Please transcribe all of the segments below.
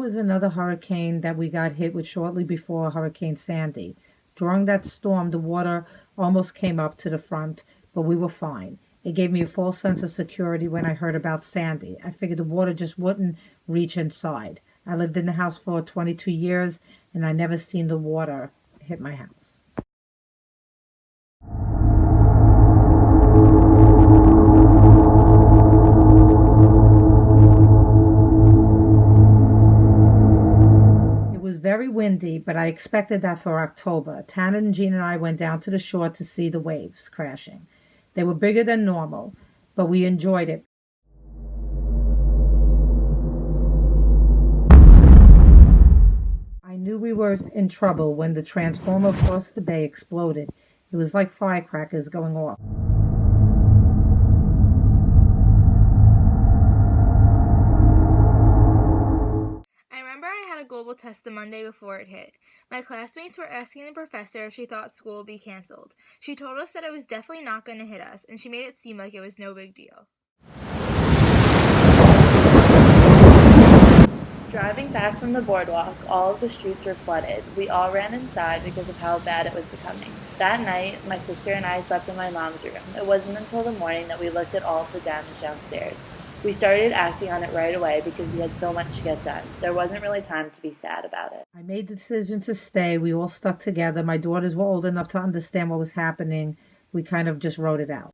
was another hurricane that we got hit with shortly before Hurricane Sandy. During that storm, the water almost came up to the front, but we were fine. It gave me a false sense of security when I heard about Sandy. I figured the water just wouldn't reach inside. I lived in the house for 22 years, and I never seen the water hit my house. It was very windy, but I expected that for October. Tana and Jean and I went down to the shore to see the waves crashing. They were bigger than normal, but we enjoyed it. I knew we were in trouble when the transformer across the bay exploded. It was like firecrackers going off. I remember I had a global test the Monday before it hit. My classmates were asking the professor if she thought school would be canceled. She told us that it was definitely not going to hit us, and she made it seem like it was no big deal. Driving back from the boardwalk, all of the streets were flooded. We all ran inside because of how bad it was becoming. That night, my sister and I slept in my mom's room. It wasn't until the morning that we looked at all of the damage downstairs. We started acting on it right away because we had so much to get done. There wasn't really time to be sad about it. I made the decision to stay. We all stuck together. My daughters were old enough to understand what was happening. We kind of just wrote it out.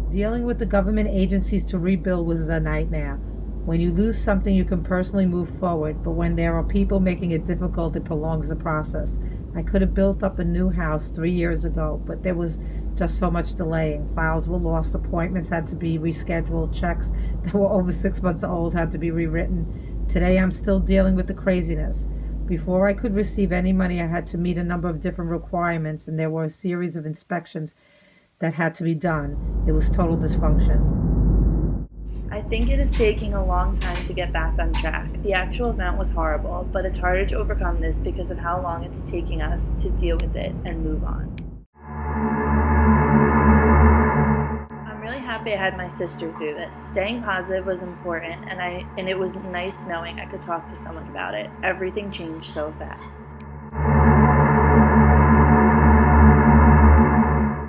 Dealing with the government agencies to rebuild was a nightmare. When you lose something, you can personally move forward, but when there are people making it difficult, it prolongs the process. I could have built up a new house 3 years ago, but there was just so much delaying. Files were lost, appointments had to be rescheduled, checks that were over 6 months old had to be rewritten. Today I'm still dealing with the craziness. Before I could receive any money, I had to meet a number of different requirements, and there were a series of inspections that had to be done. It was total dysfunction. I think it is taking a long time to get back on track. The actual event was horrible, but it's harder to overcome this because of how long it's taking us to deal with it and move on. I'm really happy I had my sister through this. Staying positive was important, and it was nice knowing I could talk to someone about it. Everything changed so fast.